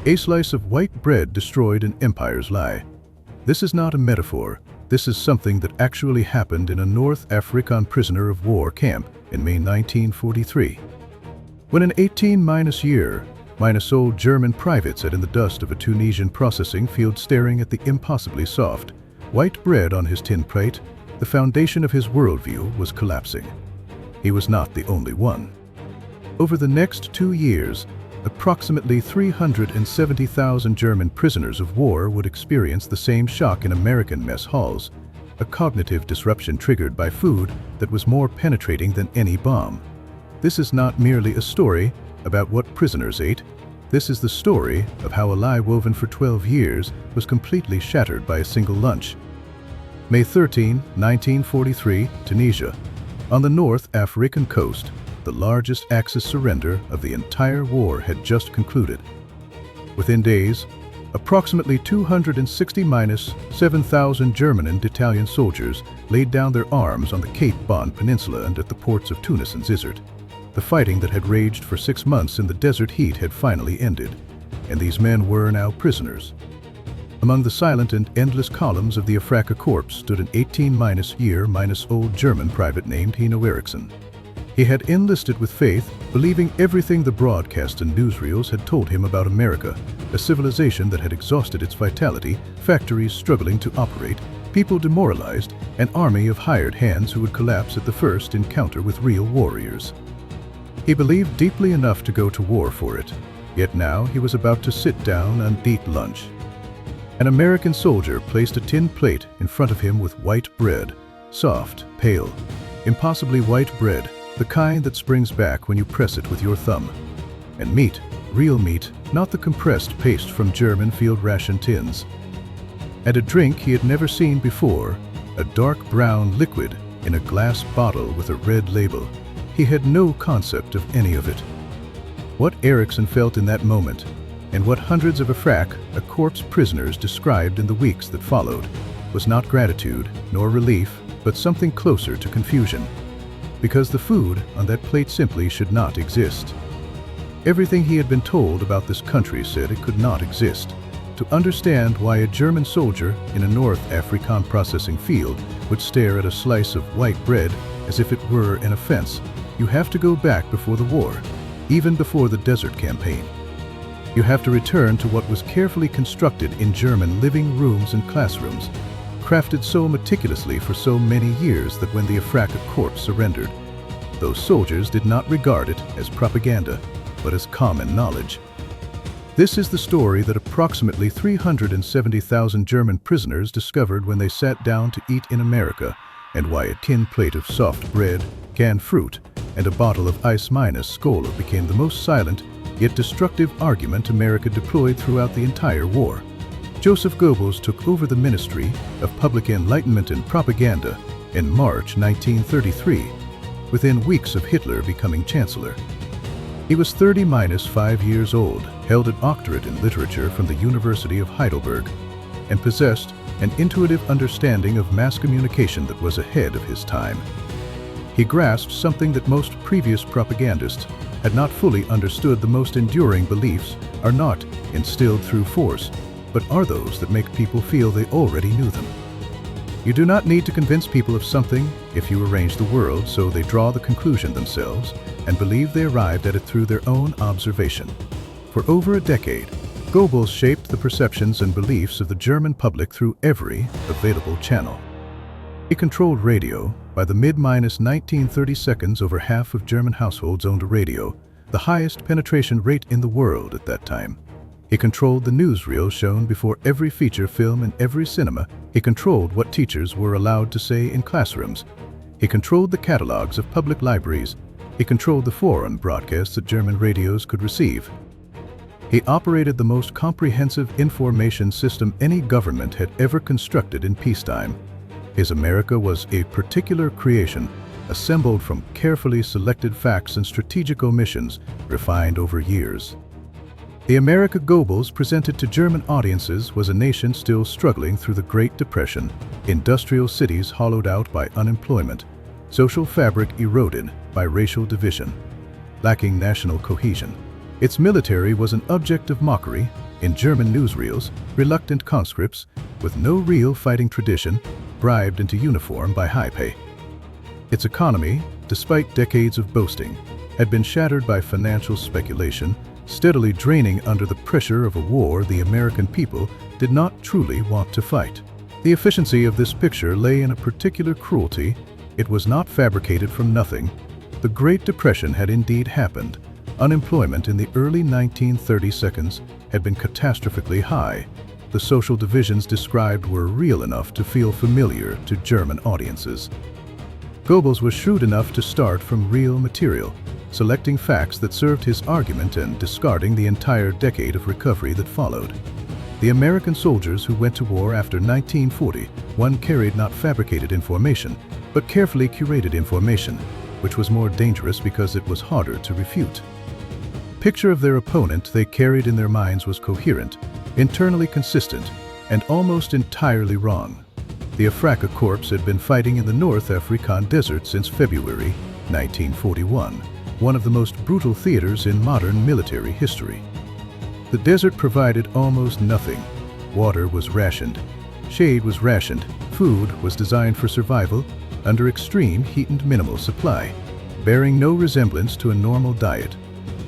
A slice of white bread destroyed an empire's lie. This is not a metaphor. This is something that actually happened in a North African prisoner of war camp in May 1943. When an 18-year-old German private sat in the dust of a Tunisian processing field staring at the impossibly soft, white bread on his tin plate, the foundation of his worldview was collapsing. He was not the only one. Over the next 2 years, approximately 370,000 German prisoners of war would experience the same shock in American mess halls, a cognitive disruption triggered by food that was more penetrating than any bomb. This is not merely a story about what prisoners ate. This is the story of how a lie woven for 12 years was completely shattered by a single lunch. May 13, 1943, Tunisia. On the North African coast, the largest Axis surrender of the entire war had just concluded. Within days, approximately 260-7,000 German and Italian soldiers laid down their arms on the Cape Bon Peninsula and at the ports of Tunis and Zizert. The fighting that had raged for 6 months in the desert heat had finally ended, and these men were now prisoners. Among the silent and endless columns of the Afrika Corps stood an 18-year-old German private named Heino Eriksson. He had enlisted with faith, believing everything the broadcast and newsreels had told him about America, a civilization that had exhausted its vitality, factories struggling to operate, people demoralized, an army of hired hands who would collapse at the first encounter with real warriors. He believed deeply enough to go to war for it, yet now he was about to sit down and eat lunch. An American soldier placed a tin plate in front of him with white bread, soft, pale, impossibly white bread, the kind that springs back when you press it with your thumb. And meat, real meat, not the compressed paste from German field ration tins. And a drink he had never seen before, a dark brown liquid in a glass bottle with a red label. He had no concept of any of it. What Eriksson felt in that moment, and what hundreds of Afrika Corps prisoners described in the weeks that followed, was not gratitude nor relief, but something closer to confusion. Because the food on that plate simply should not exist. Everything he had been told about this country said it could not exist. To understand why a German soldier in a North African processing field would stare at a slice of white bread as if it were an offense, you have to go back before the war, even before the Desert Campaign. You have to return to what was carefully constructed in German living rooms and classrooms, crafted so meticulously for so many years that when the Afrika Corps surrendered, those soldiers did not regard it as propaganda, but as common knowledge. This is the story that approximately 370,000 German prisoners discovered when they sat down to eat in America, and why a tin plate of soft bread, canned fruit, and a bottle of ice-Skola became the most silent yet destructive argument America deployed throughout the entire war. Joseph Goebbels took over the Ministry of Public Enlightenment and Propaganda in March 1933, within weeks of Hitler becoming Chancellor. He was 30-5 years old, held an doctorate in literature from the University of Heidelberg, and possessed an intuitive understanding of mass communication that was ahead of his time. He grasped something that most previous propagandists had not fully understood. The most enduring beliefs are not instilled through force, but are those that make people feel they already knew them. You do not need to convince people of something if you arrange the world so they draw the conclusion themselves and believe they arrived at it through their own observation. For over a decade, Goebbels shaped the perceptions and beliefs of the German public through every available channel. He controlled radio. By the mid-1930s, over half of German households owned a radio, the highest penetration rate in the world at that time. He controlled the newsreel shown before every feature film in every cinema. He controlled what teachers were allowed to say in classrooms. He controlled the catalogs of public libraries. He controlled the foreign broadcasts that German radios could receive. He operated the most comprehensive information system any government had ever constructed in peacetime. His America was a particular creation, assembled from carefully selected facts and strategic omissions refined over years. The America Goebbels presented to German audiences was a nation still struggling through the Great Depression, industrial cities hollowed out by unemployment, social fabric eroded by racial division, lacking national cohesion. Its military was an object of mockery, In German newsreels, reluctant conscripts, with no real fighting tradition, bribed into uniform by high pay. Its economy, despite decades of boasting, had been shattered by financial speculation, steadily draining under the pressure of a war the American people did not truly want to fight. The efficiency of this picture lay in a particular cruelty. It was not fabricated from nothing. The Great Depression had indeed happened. Unemployment in the early 1930s had been catastrophically high. The social divisions described were real enough to feel familiar to German audiences. Goebbels was shrewd enough to start from real material, selecting facts that served his argument and discarding the entire decade of recovery that followed. The American soldiers who went to war after 1940 carried not fabricated information, but carefully curated information, which was more dangerous because it was harder to refute. The picture of their opponent they carried in their minds was coherent, internally consistent, and almost entirely wrong. The Afrika Corps had been fighting in the North African desert since February 1941, one of the most brutal theaters in modern military history. The desert provided almost nothing. Water was rationed, shade was rationed, food was designed for survival under extreme heat and minimal supply, bearing no resemblance to a normal diet.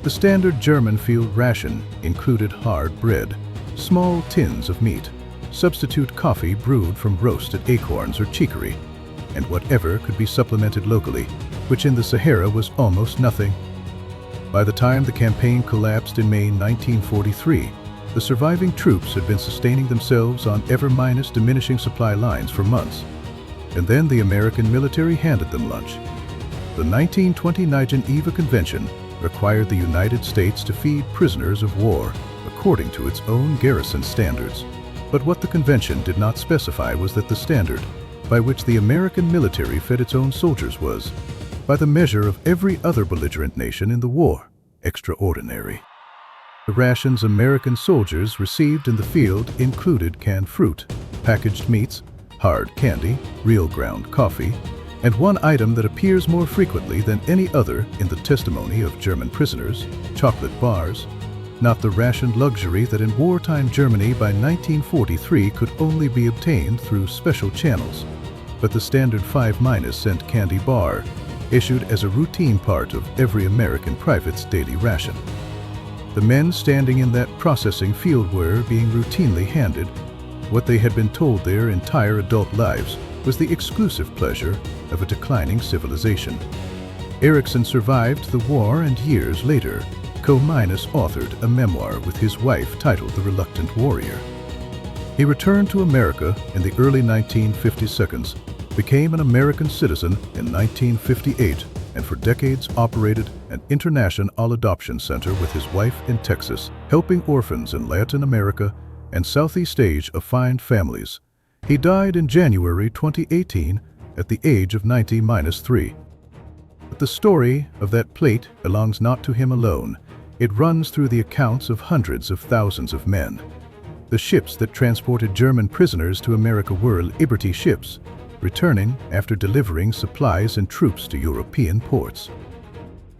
The standard German field ration included hard bread, small tins of meat, substitute coffee brewed from roasted acorns or chicory, and whatever could be supplemented locally, which in the Sahara was almost nothing. By the time the campaign collapsed in May 1943, the surviving troops had been sustaining themselves on ever-diminishing supply lines for months. And then the American military handed them lunch. The 1929 Geneva Convention required the United States to feed prisoners of war according to its own garrison standards. But what the convention did not specify was that the standard by which the American military fed its own soldiers was, by the measure of every other belligerent nation in the war, extraordinary. The rations American soldiers received in the field included canned fruit, packaged meats, hard candy, real ground coffee, and one item that appears more frequently than any other in the testimony of German prisoners, chocolate bars, not the rationed luxury that in wartime Germany by 1943 could only be obtained through special channels, but the standard 5-cent candy bar, issued as a routine part of every American private's daily ration. The men standing in that processing field were being routinely handed what they had been told their entire adult lives was the exclusive pleasure of a declining civilization. Erickson survived the war and years later, co-authored a memoir with his wife titled The Reluctant Warrior. He returned to America in the early 1950s, became an American citizen in 1958, and for decades operated an international adoption center with his wife in Texas, helping orphans in Latin America and Southeast Asia find families. He died in January 2018 at the age of 90-3. But the story of that plate belongs not to him alone. It runs through the accounts of hundreds of thousands of men. The ships that transported German prisoners to America were Liberty ships, returning after delivering supplies and troops to European ports.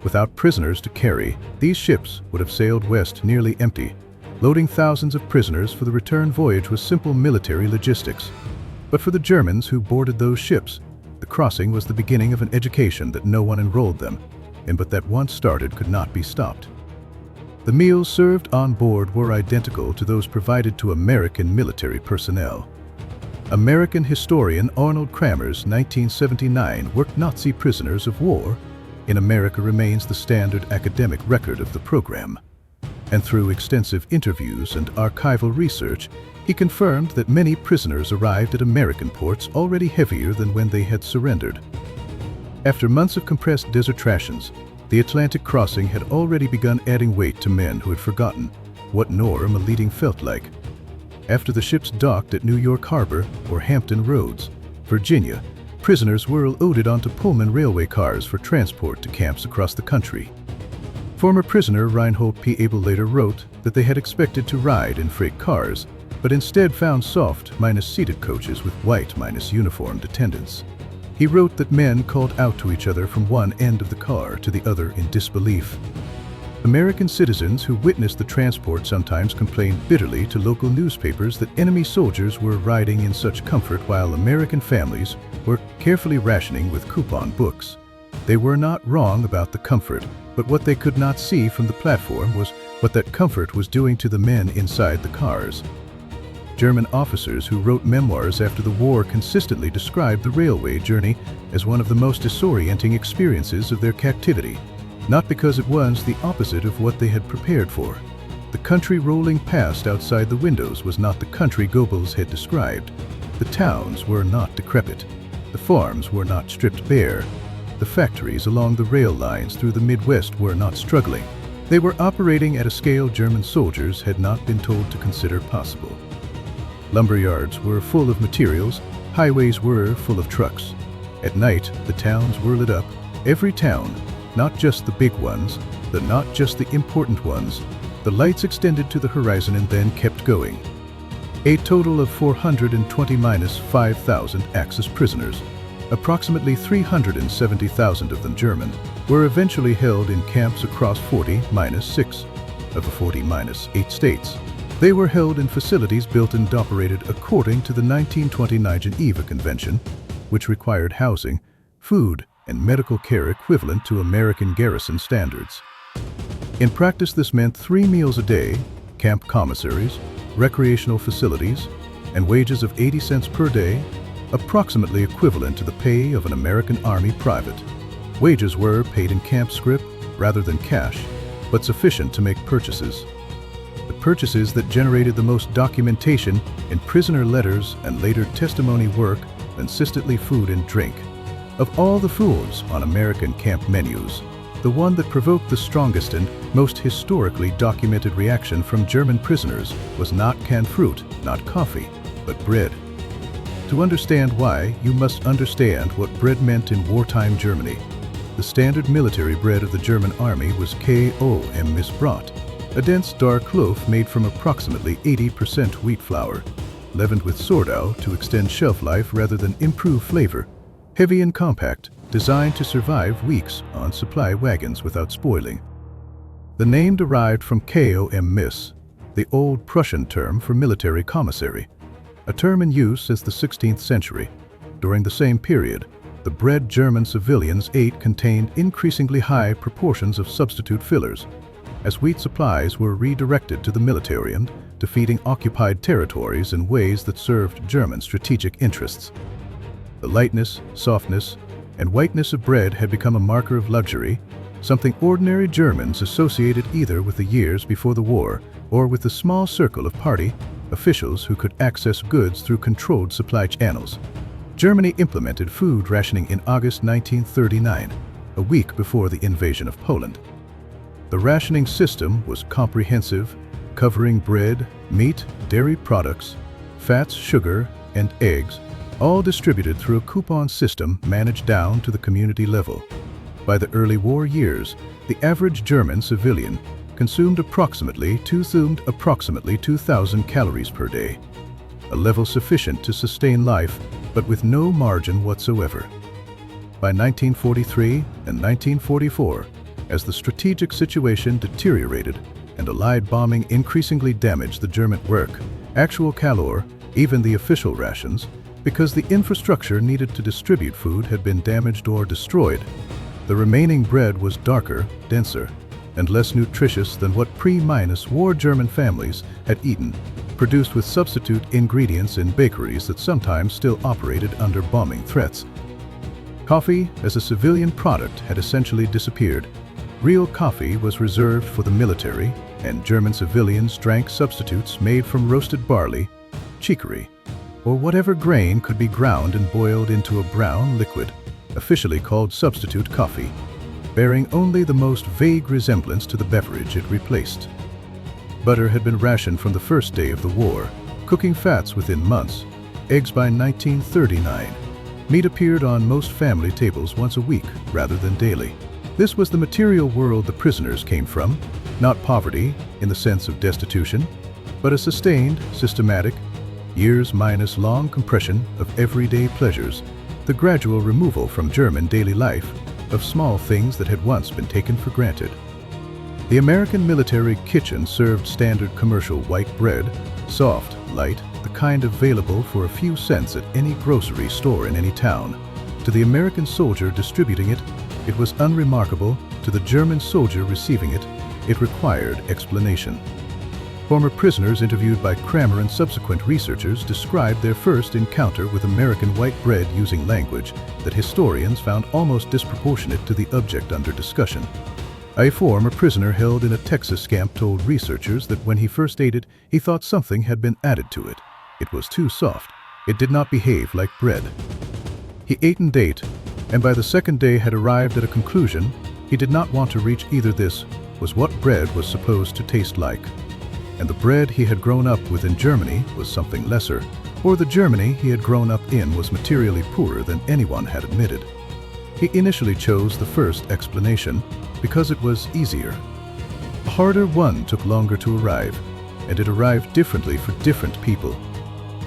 Without prisoners to carry, these ships would have sailed west nearly empty. Loading thousands of prisoners for the return voyage was simple military logistics. But for the Germans who boarded those ships, the crossing was the beginning of an education that no one enrolled them in, but that once started could not be stopped. The meals served on board were identical to those provided to American military personnel. American historian Arnold Kramer's 1979 work Nazi prisoners of war in America remains the standard academic record of the program. And through extensive interviews and archival research, he confirmed that many prisoners arrived at American ports already heavier than when they had surrendered. After months of compressed desert rations, the Atlantic crossing had already begun adding weight to men who had forgotten what norm-leading felt like. After the ships docked at New York Harbor or Hampton Roads, Virginia, prisoners were loaded onto Pullman railway cars for transport to camps across the country. Former prisoner Reinhold P. Abel later wrote that they had expected to ride in freight cars, but instead found soft-seated coaches with white-uniformed attendants. He wrote that men called out to each other from one end of the car to the other in disbelief. American citizens who witnessed the transport sometimes complained bitterly to local newspapers that enemy soldiers were riding in such comfort while American families were carefully rationing with coupon books. They were not wrong about the comfort, but what they could not see from the platform was what that comfort was doing to the men inside the cars. German officers who wrote memoirs after the war consistently described the railway journey as one of the most disorienting experiences of their captivity, not because it was the opposite of what they had prepared for. The country rolling past outside the windows was not the country Goebbels had described. The towns were not decrepit. The farms were not stripped bare. The factories along the rail lines through the Midwest were not struggling. They were operating at a scale German soldiers had not been told to consider possible. Lumberyards were full of materials, highways were full of trucks. At night, the towns were lit up. Every town, not just the big ones, not just the important ones. The lights extended to the horizon and then kept going. A total of 420-5,000 Axis prisoners, approximately 370,000 of them German, were eventually held in camps across 40-6 of the 40-8 states. They were held in facilities built and operated according to the 1929 Geneva Convention, which required housing, food, and medical care equivalent to American garrison standards. In practice, this meant 3 meals a day, camp commissaries, recreational facilities, and wages of 80 cents per day, approximately equivalent to the pay of an American Army private. Wages were paid in camp scrip rather than cash, but sufficient to make purchases. The purchases that generated the most documentation in prisoner letters and later testimony work consistently food and drink. Of all the foods on American camp menus, the one that provoked the strongest and most historically documented reaction from German prisoners was not canned fruit, not coffee, but bread. To understand why, you must understand what bread meant in wartime Germany. The standard military bread of the German army was Komm-Missbrot, a dense dark loaf made from approximately 80% wheat flour, leavened with sourdough to extend shelf life rather than improve flavor, heavy and compact, designed to survive weeks on supply wagons without spoiling. The name derived from Komm-Miss, the old Prussian term for military commissary, a term in use since the 16th century. During the same period, the bread German civilians ate contained increasingly high proportions of substitute fillers, as wheat supplies were redirected to the military and defeating occupied territories in ways that served German strategic interests. The lightness, softness, and whiteness of bread had become a marker of luxury, something ordinary Germans associated either with the years before the war or with the small circle of party officials who could access goods through controlled supply channels. Germany implemented food rationing in August 1939, a week before the invasion of Poland. The rationing system was comprehensive, covering bread, meat, dairy products, fats, sugar, and eggs, all distributed through a coupon system managed down to the community level. By the early war years, the average German civilian consumed approximately 2,000 calories per day, a level sufficient to sustain life, but with no margin whatsoever. By 1943 and 1944, as the strategic situation deteriorated and Allied bombing increasingly damaged the German work, actual calor, even the official rations, because the infrastructure needed to distribute food had been damaged or destroyed. The remaining bread was darker, denser, and less nutritious than what pre-war German families had eaten, produced with substitute ingredients in bakeries that sometimes still operated under bombing threats. Coffee, as a civilian product, had essentially disappeared. Real coffee was reserved for the military, and German civilians drank substitutes made from roasted barley, chicory, or whatever grain could be ground and boiled into a brown liquid, officially called substitute coffee, bearing only the most vague resemblance to the beverage it replaced. Butter had been rationed from the first day of the war, cooking fats within months, eggs by 1939. Meat appeared on most family tables once a week rather than daily. This was the material world the prisoners came from, not poverty in the sense of destitution, but a sustained, systematic, years minus long compression of everyday pleasures, the gradual removal from German daily life of small things that had once been taken for granted. The American military kitchen served standard commercial white bread, soft, light, the kind available for a few cents at any grocery store in any town. To the American soldier distributing it, it was unremarkable. To the German soldier receiving it, it required explanation. Former prisoners interviewed by Kramer and subsequent researchers described their first encounter with American white bread using language that historians found almost disproportionate to the object under discussion. A former prisoner held in a Texas camp told researchers that when he first ate it, he thought something had been added to it. It was too soft. It did not behave like bread. He ate and ate, and by the second day had arrived at a conclusion. He did not want to reach either. This was what bread was supposed to taste like. And the bread he had grown up with in Germany was something lesser, or the Germany he had grown up in was materially poorer than anyone had admitted. He initially chose the first explanation because it was easier. A harder one took longer to arrive, and it arrived differently for different people.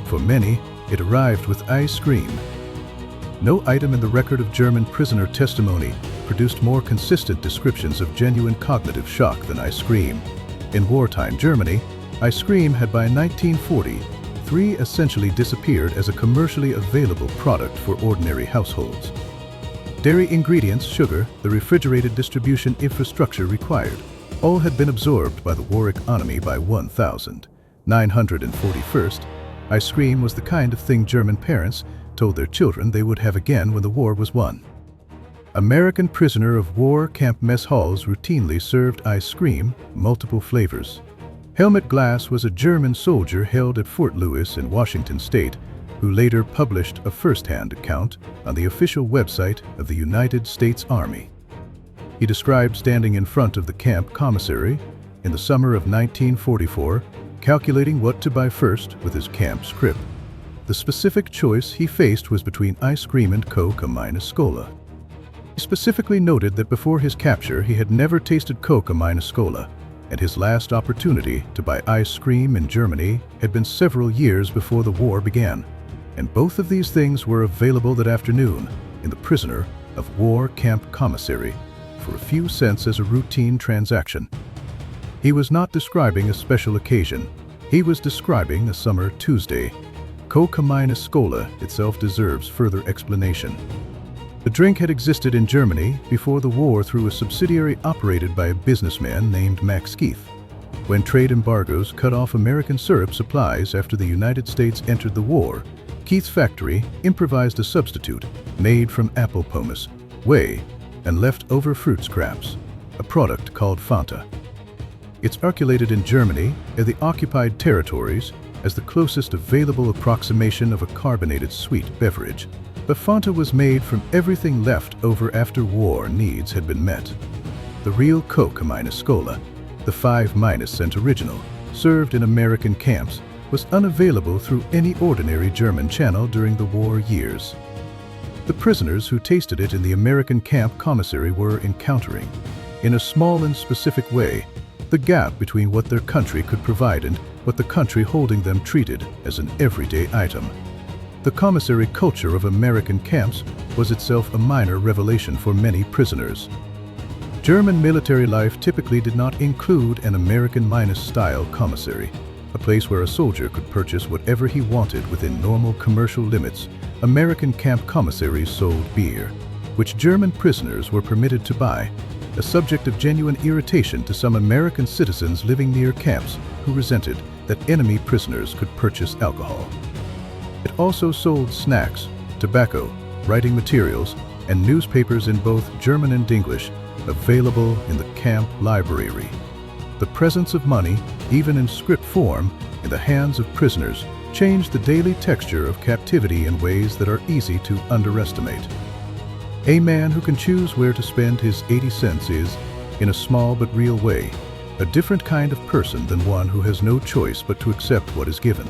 For many, it arrived with ice cream. No item in the record of German prisoner testimony produced more consistent descriptions of genuine cognitive shock than ice cream. In wartime Germany, ice cream had by 1943 essentially disappeared as a commercially available product for ordinary households. Dairy ingredients, sugar, the refrigerated distribution infrastructure required, all had been absorbed by the war economy by 1941. Ice cream was the kind of thing German parents told their children they would have again when the war was won. American prisoner of war camp mess halls routinely served ice cream, multiple flavors. Helmut Glass was a German soldier held at Fort Lewis in Washington state, who later published a first-hand account on the official website of the United States Army. He described standing in front of the camp commissary in the summer of 1944, calculating what to buy first with his camp scrip. The specific choice he faced was between ice cream and Coca-Cola. He specifically noted that before his capture he had never tasted Coca-Cola, and his last opportunity to buy ice cream in Germany had been several years before the war began, and both of these things were available that afternoon in the prisoner of war camp commissary for a few cents as a routine transaction. He was not describing a special occasion. He was describing a summer Tuesday. Coca-Cola itself deserves further explanation. The drink had existed in Germany before the war through a subsidiary operated by a businessman named Max Keith. When trade embargoes cut off American syrup supplies after the United States entered the war, Keith's factory improvised a substitute made from apple pomace, whey, and leftover fruit scraps, a product called Fanta. It's circulated in Germany and the occupied territories as the closest available approximation of a carbonated sweet beverage. But Fanta was made from everything left over after war needs had been met. The real Coca-Cola, the 5-cent original, served in American camps, was unavailable through any ordinary German channel during the war years. The prisoners who tasted it in the American camp commissary were encountering, in a small and specific way, the gap between what their country could provide and what the country holding them treated as an everyday item. The commissary culture of American camps was itself a minor revelation for many prisoners. German military life typically did not include an American-style commissary, a place where a soldier could purchase whatever he wanted within normal commercial limits. American camp commissaries sold beer, which German prisoners were permitted to buy, a subject of genuine irritation to some American citizens living near camps who resented that enemy prisoners could purchase alcohol. It also sold snacks, tobacco, writing materials, and newspapers in both German and English, available in the camp library. The presence of money, even in script form, in the hands of prisoners, changed the daily texture of captivity in ways that are easy to underestimate. A man who can choose where to spend his 80 cents is, in a small but real way, a different kind of person than one who has no choice but to accept what is given.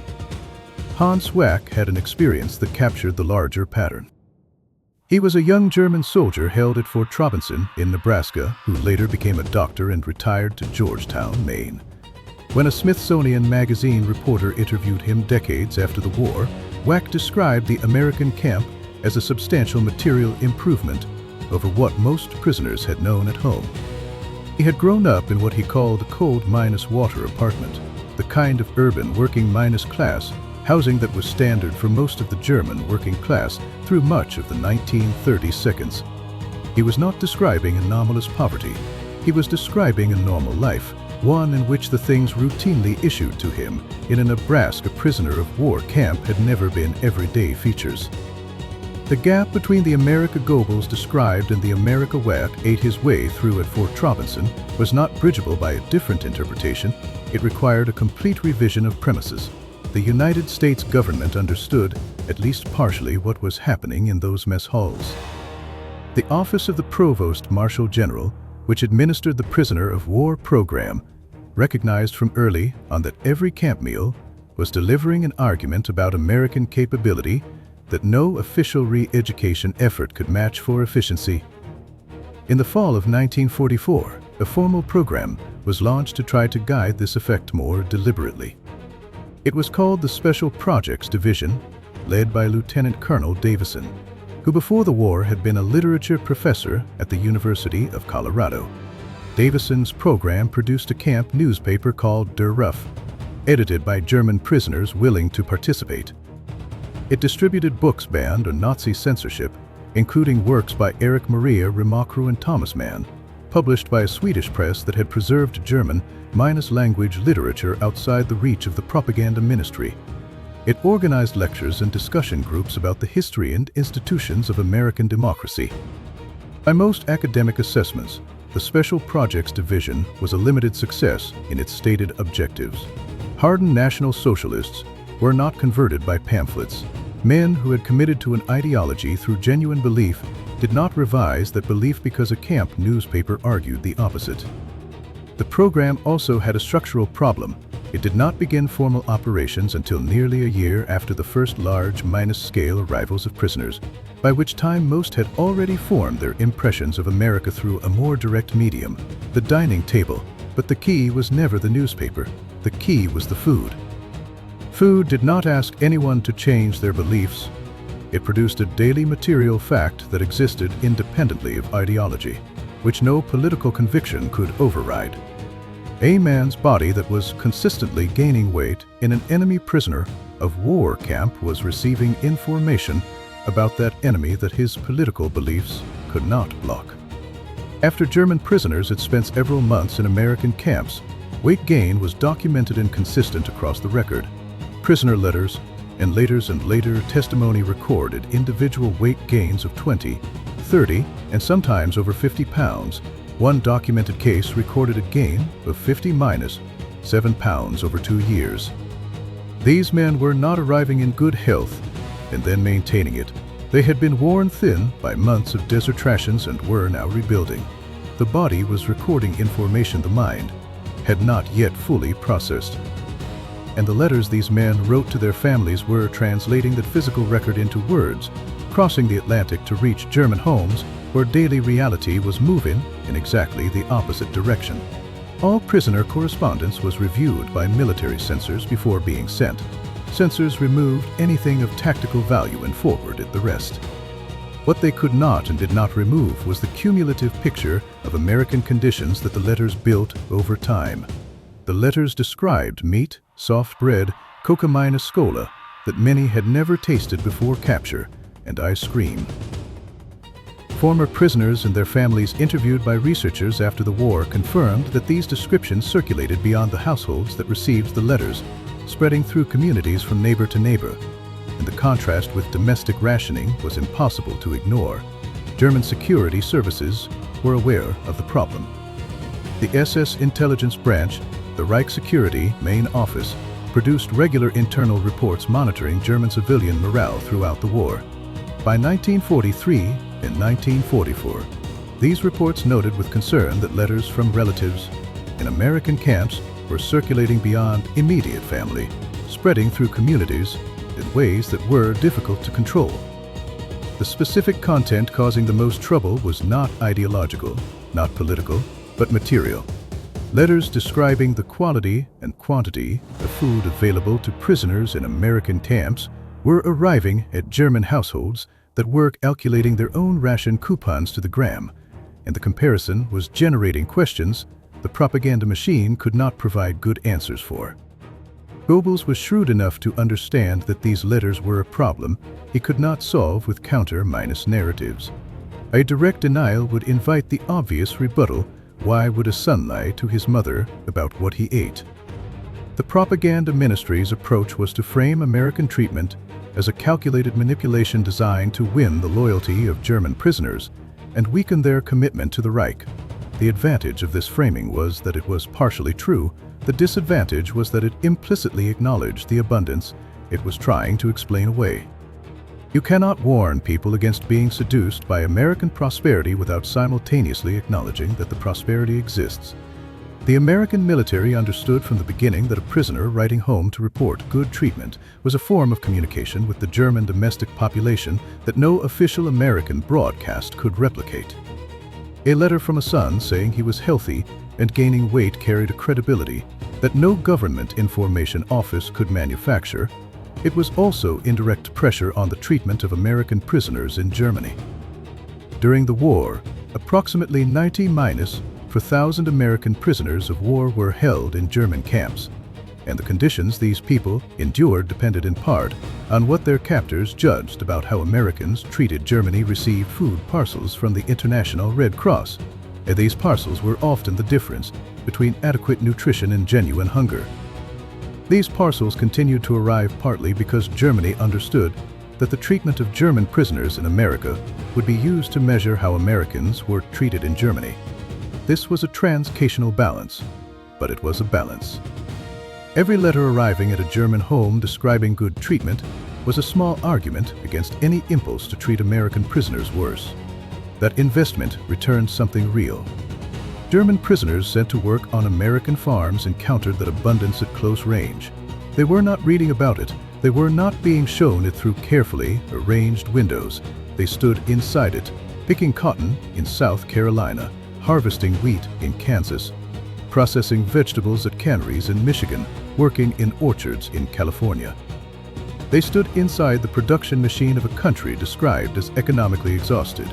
Hans Wack had an experience that captured the larger pattern. He was a young German soldier held at Fort Robinson in Nebraska who later became a doctor and retired to Georgetown, Maine. When a Smithsonian Magazine reporter interviewed him decades after the war, Wack described the American camp as a substantial material improvement over what most prisoners had known at home. He had grown up in what he called a cold-minus-water apartment, the kind of urban working-minus-class housing that was standard for most of the German working class through much of the 1930s. He was not describing anomalous poverty. He was describing a normal life, one in which the things routinely issued to him in a Nebraska prisoner of war camp had never been everyday features. The gap between the America Goebbels described and the America Watt ate his way through at Fort Robinson was not bridgeable by a different interpretation. It required a complete revision of premises. The United States government understood, at least partially, what was happening in those mess halls. The Office of the Provost Marshal General, which administered the prisoner of war program, recognized from early on that every camp meal was delivering an argument about American capability that no official re-education effort could match for efficiency. In the fall of 1944, a formal program was launched to try to guide this effect more deliberately. It was called the Special Projects Division, led by Lieutenant Colonel Davison, who before the war had been a literature professor at the University of Colorado. Davison's program produced a camp newspaper called Der Ruf, edited by German prisoners willing to participate. It distributed books banned on Nazi censorship, including works by Erich Maria Remarque and Thomas Mann, published by a Swedish press that had preserved German-language literature outside the reach of the propaganda ministry. It organized lectures and discussion groups about the history and institutions of American democracy. By most academic assessments, the Special Projects Division was a limited success in its stated objectives. Hardened National Socialists were not converted by pamphlets. Men who had committed to an ideology through genuine belief did not revise that belief because a camp newspaper argued the opposite. The program also had a structural problem. It did not begin formal operations until nearly a year after the first large-scale arrivals of prisoners, by which time most had already formed their impressions of America through a more direct medium, the dining table. But the key was never the newspaper. The key was the food. Food did not ask anyone to change their beliefs. It produced a daily material fact that existed independently of ideology, which no political conviction could override. A man's body that was consistently gaining weight in an enemy prisoner of war camp was receiving information about that enemy that his political beliefs could not block. After German prisoners had spent several months in American camps, weight gain was documented and consistent across the record. Prisoner letters and later testimony recorded individual weight gains of 20, 30, and sometimes over 50 pounds. One documented case recorded a gain of 50-7 pounds over 2 years. These men were not arriving in good health and then maintaining it. They had been worn thin by months of desert rations and were now rebuilding. The body was recording information the mind had not yet fully processed. And the letters these men wrote to their families were translating that physical record into words, crossing the Atlantic to reach German homes where daily reality was moving in exactly the opposite direction. All prisoner correspondence was reviewed by military censors before being sent. Censors removed anything of tactical value and forwarded the rest. What they could not and did not remove was the cumulative picture of American conditions that the letters built over time. The letters described meat, soft bread, Coca-Cola that many had never tasted before capture, and ice cream. Former prisoners and their families interviewed by researchers after the war confirmed that these descriptions circulated beyond the households that received the letters, spreading through communities from neighbor to neighbor. And the contrast with domestic rationing was impossible to ignore. German security services were aware of the problem. The SS intelligence branch, the Reich Security Main Office, produced regular internal reports monitoring German civilian morale throughout the war. By 1943 and 1944, these reports noted with concern that letters from relatives in American camps were circulating beyond immediate family, spreading through communities in ways that were difficult to control. The specific content causing the most trouble was not ideological, not political, but material. Letters describing the quality and quantity of food available to prisoners in American camps were arriving at German households that were calculating their own ration coupons to the gram, and the comparison was generating questions the propaganda machine could not provide good answers for. Goebbels was shrewd enough to understand that these letters were a problem he could not solve with counter-minus narratives. A direct denial would invite the obvious rebuttal: why would a son lie to his mother about what he ate? The propaganda ministry's approach was to frame American treatment as a calculated manipulation designed to win the loyalty of German prisoners and weaken their commitment to the Reich. The advantage of this framing was that it was partially true. The disadvantage was that it implicitly acknowledged the abundance it was trying to explain away. You cannot warn people against being seduced by American prosperity without simultaneously acknowledging that the prosperity exists. The American military understood from the beginning that a prisoner writing home to report good treatment was a form of communication with the German domestic population that no official American broadcast could replicate. A letter from a son saying he was healthy and gaining weight carried a credibility that no government information office could manufacture. It was also indirect pressure on the treatment of American prisoners in Germany. During the war, approximately 90-4,000 American prisoners of war were held in German camps, and the conditions these people endured depended in part on what their captors judged about how Americans treated Germany. Received food parcels from the International Red Cross, and these parcels were often the difference between adequate nutrition and genuine hunger. These parcels continued to arrive partly because Germany understood that the treatment of German prisoners in America would be used to measure how Americans were treated in Germany. This was a transnational balance, but it was a balance. Every letter arriving at a German home describing good treatment was a small argument against any impulse to treat American prisoners worse. That investment returned something real. German prisoners sent to work on American farms encountered that abundance at close range. They were not reading about it. They were not being shown it through carefully arranged windows. They stood inside it, picking cotton in South Carolina, harvesting wheat in Kansas, processing vegetables at canneries in Michigan, working in orchards in California. They stood inside the production machine of a country described as economically exhausted,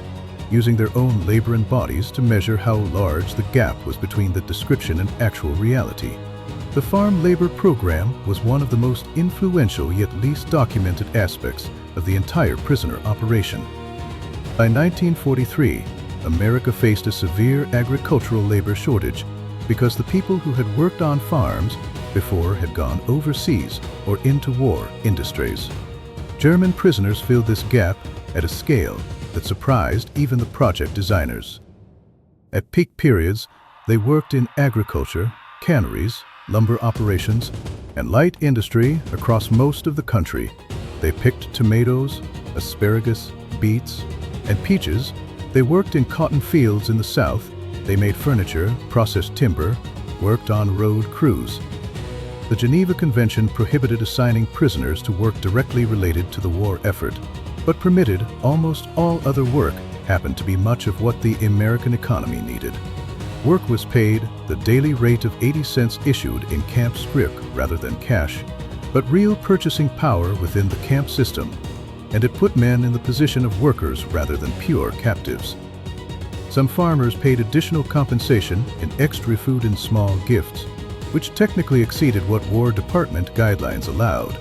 using their own labor and bodies to measure how large the gap was between the description and actual reality. The farm labor program was one of the most influential yet least documented aspects of the entire prisoner operation. By 1943, America faced a severe agricultural labor shortage because the people who had worked on farms before had gone overseas or into war industries. German prisoners filled this gap at a scale that surprised even the project designers. At peak periods, they worked in agriculture, canneries, lumber operations, and light industry across most of the country. They picked tomatoes, asparagus, beets, and peaches. They worked in cotton fields in the South. They made furniture, processed timber, worked on road crews. The Geneva Convention prohibited assigning prisoners to work directly related to the war effort, but permitted almost all other work. Happened to be much of what the American economy needed. Work was paid the daily rate of 80 cents issued in camp scrip rather than cash, but real purchasing power within the camp system, and it put men in the position of workers rather than pure captives. Some farmers paid additional compensation in extra food and small gifts, which technically exceeded what War Department guidelines allowed.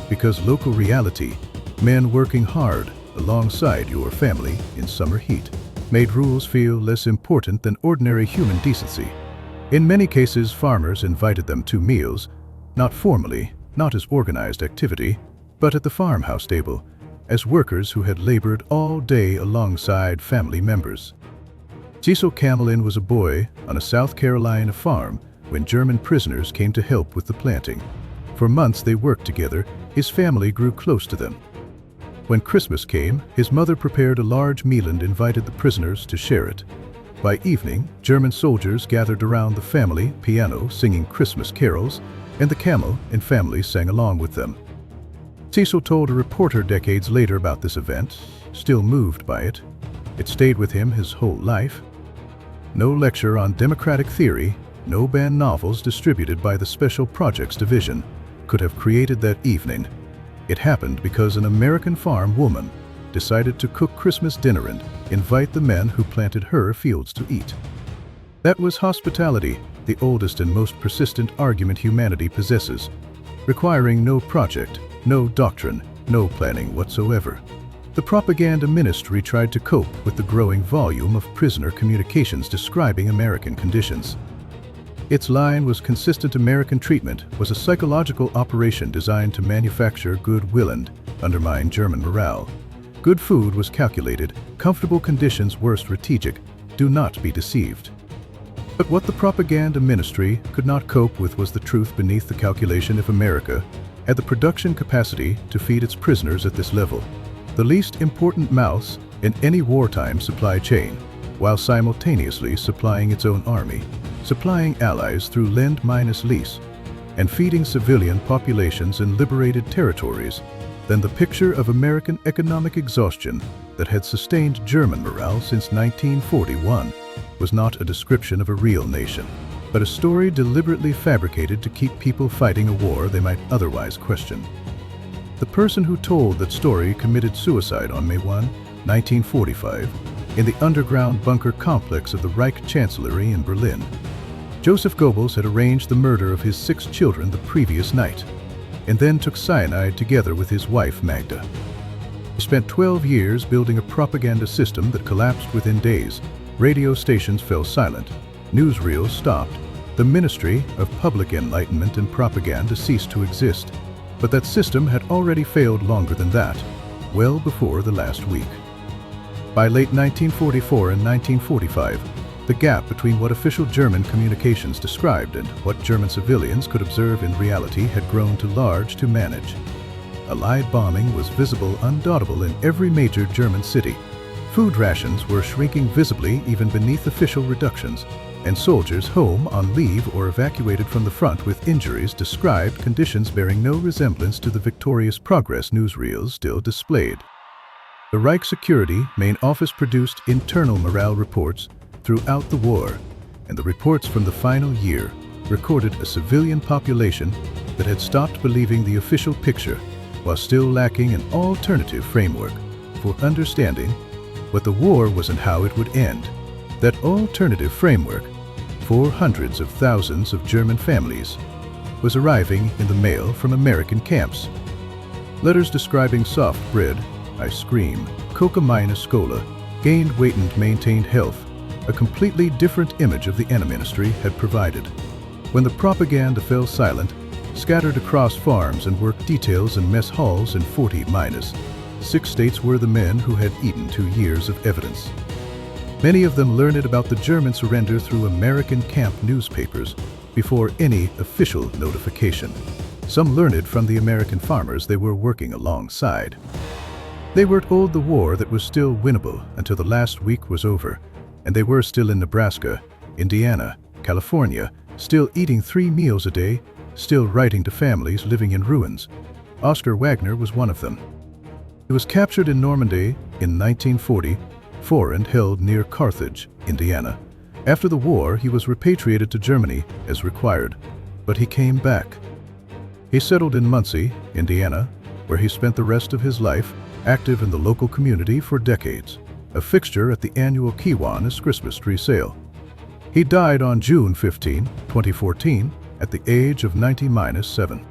Because local reality, men working hard alongside your family in summer heat, made rules feel less important than ordinary human decency. In many cases, farmers invited them to meals, not formally, not as organized activity, but at the farmhouse table, as workers who had labored all day alongside family members. Cecil Camelin was a boy on a South Carolina farm when German prisoners came to help with the planting. For months they worked together. His family grew close to them. When Christmas came, his mother prepared a large meal and invited the prisoners to share it. By evening, German soldiers gathered around the family piano singing Christmas carols, and the camel and family sang along with them. Cecil told a reporter decades later about this event, still moved by it. It stayed with him his whole life. No lecture on democratic theory, no banned novels distributed by the Special Projects Division could have created that evening. It happened because an American farm woman decided to cook Christmas dinner and invite the men who planted her fields to eat. That was hospitality, the oldest and most persistent argument humanity possesses, requiring no project, no doctrine, no planning whatsoever. The propaganda ministry tried to cope with the growing volume of prisoner communications describing American conditions. Its line was consistent. American treatment was a psychological operation designed to manufacture goodwill and undermine German morale. Good food was calculated, comfortable conditions were strategic. Do not be deceived. But what the propaganda ministry could not cope with was the truth beneath the calculation. If America had the production capacity to feed its prisoners at this level, the least important mouse in any wartime supply chain, while simultaneously supplying its own army, supplying allies through lend-lease, and feeding civilian populations in liberated territories, then the picture of American economic exhaustion that had sustained German morale since 1941 was not a description of a real nation, but a story deliberately fabricated to keep people fighting a war they might otherwise question. The person who told that story committed suicide on May 1, 1945, in the underground bunker complex of the Reich Chancellery in Berlin. Joseph Goebbels had arranged the murder of his 6 children the previous night, and then took cyanide together with his wife Magda. He spent 12 years building a propaganda system that collapsed within days. Radio stations fell silent, newsreels stopped, the Ministry of Public Enlightenment and Propaganda ceased to exist. But that system had already failed longer than that, well before the last week. By late 1944 and 1945, the gap between what official German communications described and what German civilians could observe in reality had grown too large to manage. Allied bombing was visible, undoubtable in every major German city. Food rations were shrinking visibly even beneath official reductions, and soldiers home on leave or evacuated from the front with injuries described conditions bearing no resemblance to the victorious progress newsreels still displayed. The Reich Security Main Office produced internal morale reports throughout the war, and the reports from the final year recorded a civilian population that had stopped believing the official picture while still lacking an alternative framework for understanding what the war was and how it would end. That alternative framework, for hundreds of thousands of German families, was arriving in the mail from American camps. Letters describing soft bread, ice cream, Coca-Cola, gained weight and maintained health, a completely different image of the enemy ministry had provided. When the propaganda fell silent, scattered across farms and work details and mess halls in 40-6 states were the men who had eaten 2 years of evidence. Many of them learned about the German surrender through American camp newspapers before any official notification. Some learned from the American farmers they were working alongside. They were told the war that was still winnable until the last week was over, and they were still in Nebraska, Indiana, California, still eating 3 meals a day, still writing to families living in ruins. Oscar Wagner was one of them. He was captured in Normandy in 1944 and held near Carthage, Indiana. After the war, he was repatriated to Germany as required, but he came back. He settled in Muncie, Indiana, where he spent the rest of his life, active in the local community for decades, a fixture at the annual Kiwanis Christmas tree sale. He died on June 15, 2014, at the age of 90-7.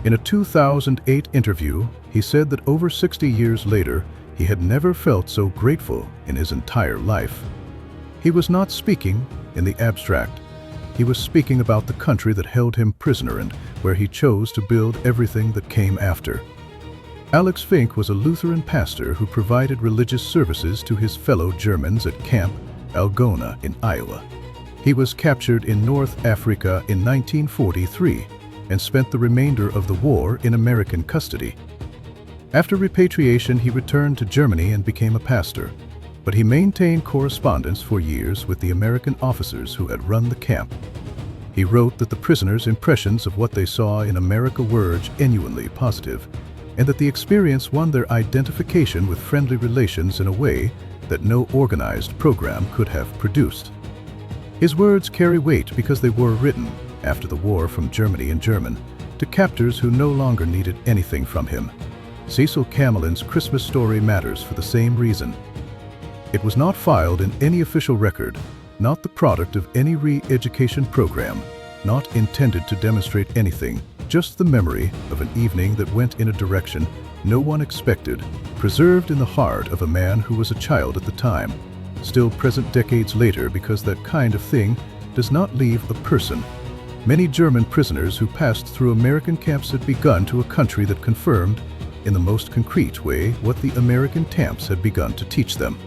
In a 2008 interview, he said that over 60 years later, he had never felt so grateful in his entire life. He was not speaking in the abstract. He was speaking about the country that held him prisoner and where he chose to build everything that came after. Alex Fink was a Lutheran pastor who provided religious services to his fellow Germans at Camp Algona in Iowa. He was captured in North Africa in 1943 and spent the remainder of the war in American custody. After repatriation, he returned to Germany and became a pastor, but he maintained correspondence for years with the American officers who had run the camp. He wrote that the prisoners' impressions of what they saw in America were genuinely positive, and that the experience won their identification with friendly relations in a way that no organized program could have produced. His words carry weight because they were written after the war from Germany in German to captors who no longer needed anything from him. Cecil Camelin's Christmas story matters for the same reason. It was not filed in any official record, not the product of any re-education program, not intended to demonstrate anything, just the memory of an evening that went in a direction no one expected, preserved in the heart of a man who was a child at the time, still present decades later because that kind of thing does not leave a person. Many German prisoners who passed through American camps had begun to a country that confirmed, in the most concrete way, what the American camps had begun to teach them.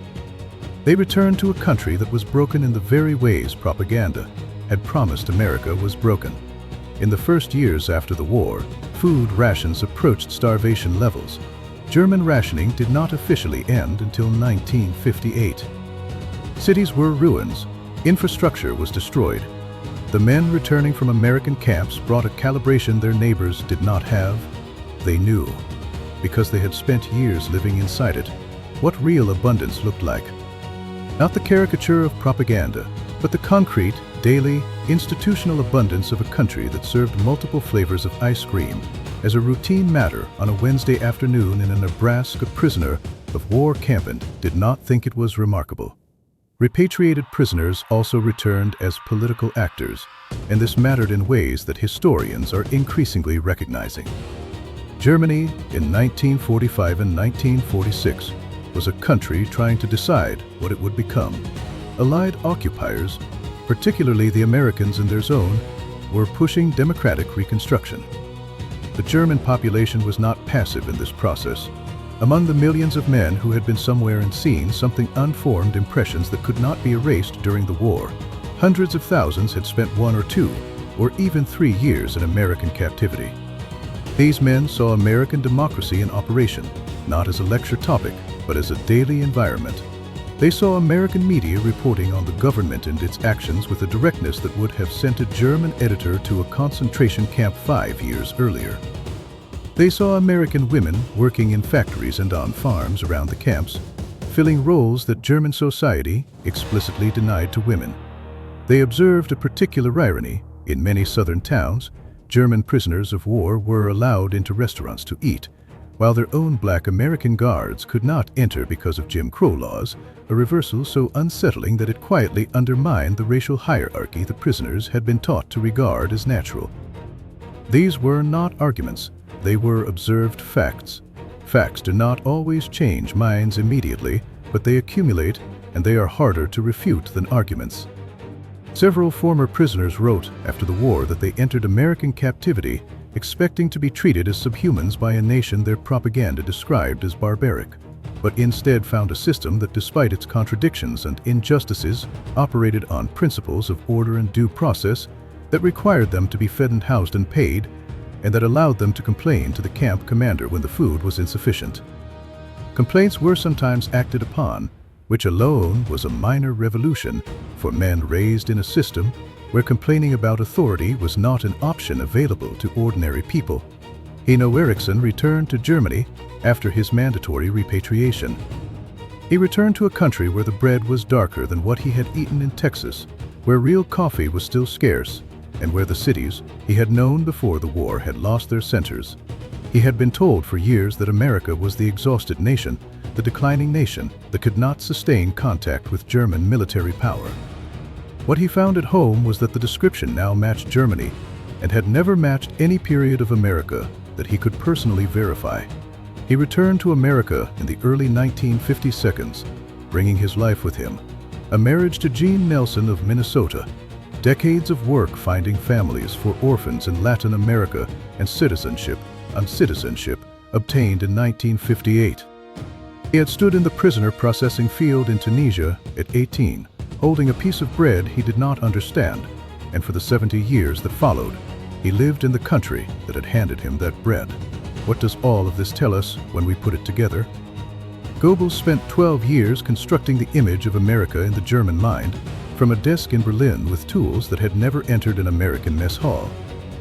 They returned to a country that was broken in the very ways propaganda had promised America was broken. In the first years after the war, food rations approached starvation levels. German rationing did not officially end until 1958. Cities were ruins. Infrastructure was destroyed. The men returning from American camps brought a calibration their neighbors did not have. They knew, because they had spent years living inside it, what real abundance looked like. Not the caricature of propaganda, but the concrete, daily, institutional abundance of a country that served multiple flavors of ice cream as a routine matter on a Wednesday afternoon in a Nebraska prisoner of war campant did not think it was remarkable. Repatriated prisoners also returned as political actors, and this mattered in ways that historians are increasingly recognizing. Germany in 1945 and 1946 was a country trying to decide what it would become. Allied occupiers, particularly the Americans in their zone, were pushing democratic reconstruction. The German population was not passive in this process. Among the millions of men who had been somewhere and seen something unformed impressions that could not be erased during the war, hundreds of thousands had spent 1 or 2, or even 3 years in American captivity. These men saw American democracy in operation, not as a lecture topic, but as a daily environment. They saw American media reporting on the government and its actions with a directness that would have sent a German editor to a concentration camp 5 years earlier. They saw American women working in factories and on farms around the camps, filling roles that German society explicitly denied to women. They observed a particular irony. In many southern towns, German prisoners of war were allowed into restaurants to eat, while their own black American guards could not enter because of Jim Crow laws, a reversal so unsettling that it quietly undermined the racial hierarchy the prisoners had been taught to regard as natural. These were not arguments. They were observed facts. Facts do not always change minds immediately, but they accumulate, and they are harder to refute than arguments. Several former prisoners wrote after the war that they entered American captivity expecting to be treated as subhumans by a nation their propaganda described as barbaric, but instead found a system that, despite its contradictions and injustices, operated on principles of order and due process that required them to be fed and housed and paid, and that allowed them to complain to the camp commander when the food was insufficient. Complaints were sometimes acted upon, which alone was a minor revolution for men raised in a system where complaining about authority was not an option available to ordinary people. Hino Eriksson returned to Germany after his mandatory repatriation. He returned to a country where the bread was darker than what he had eaten in Texas, where real coffee was still scarce, and where the cities he had known before the war had lost their centers. He had been told for years that America was the exhausted nation, the declining nation that could not sustain contact with German military power. What he found at home was that the description now matched Germany and had never matched any period of America that he could personally verify. He returned to America in the early 1950s, bringing his life with him. A marriage to Jean Nelson of Minnesota, decades of work finding families for orphans in Latin America, and citizenship obtained in 1958. He had stood in the prisoner processing field in Tunisia at 18, holding a piece of bread he did not understand, and for the 70 years that followed, he lived in the country that had handed him that bread. What does all of this tell us when we put it together? Goebbels spent 12 years constructing the image of America in the German mind, from a desk in Berlin with tools that had never entered an American mess hall,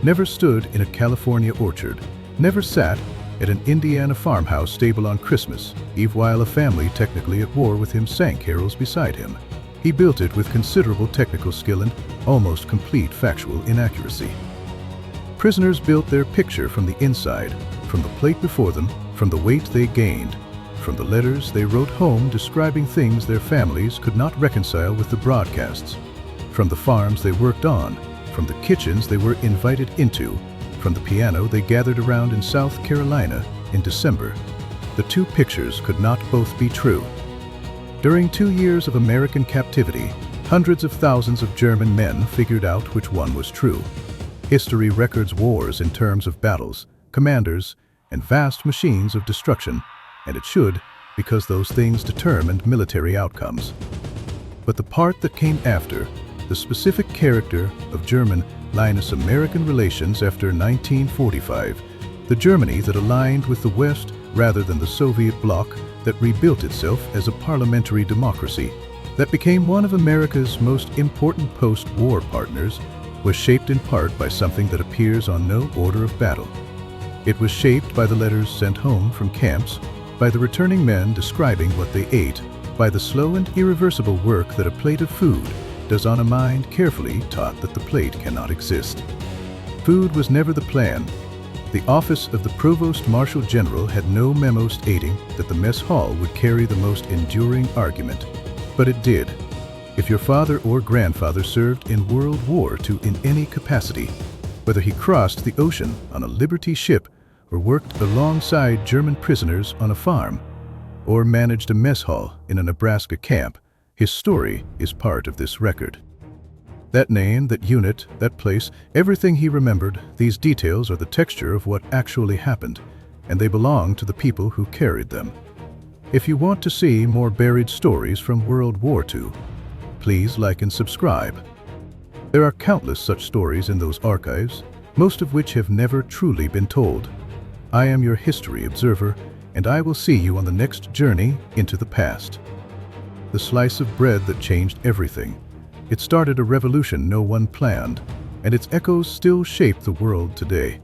never stood in a California orchard, never sat at an Indiana farmhouse stable on Christmas Eve while a family technically at war with him sang carols beside him. He built it with considerable technical skill and almost complete factual inaccuracy. Prisoners built their picture from the inside, from the plate before them, from the weight they gained, from the letters they wrote home describing things their families could not reconcile with the broadcasts, from the farms they worked on, from the kitchens they were invited into, from the piano they gathered around in South Carolina in December. The two pictures could not both be true. During 2 years of American captivity, hundreds of thousands of German men figured out which one was true. History records wars in terms of battles, commanders, and vast machines of destruction, and it should, because those things determined military outcomes. But the part that came after, the specific character of German-American relations after 1945, the Germany that aligned with the West rather than the Soviet bloc that rebuilt itself as a parliamentary democracy, that became one of America's most important post-war partners, was shaped in part by something that appears on no order of battle. It was shaped by the letters sent home from camps, by the returning men describing what they ate, by the slow and irreversible work that a plate of food does on a mind carefully taught that the plate cannot exist. Food was never the plan. The office of the Provost Marshal General had no memo stating that the mess hall would carry the most enduring argument, but it did. If your father or grandfather served in World War II in any capacity, whether he crossed the ocean on a Liberty ship or worked alongside German prisoners on a farm, or managed a mess hall in a Nebraska camp, his story is part of this record. That name, that unit, that place, everything he remembered, these details are the texture of what actually happened, and they belong to the people who carried them. If you want to see more buried stories from World War II, please like and subscribe. There are countless such stories in those archives, most of which have never truly been told. I am your history observer, and I will see you on the next journey into the past. The slice of bread that changed everything. It started a revolution no one planned, and its echoes still shape the world today.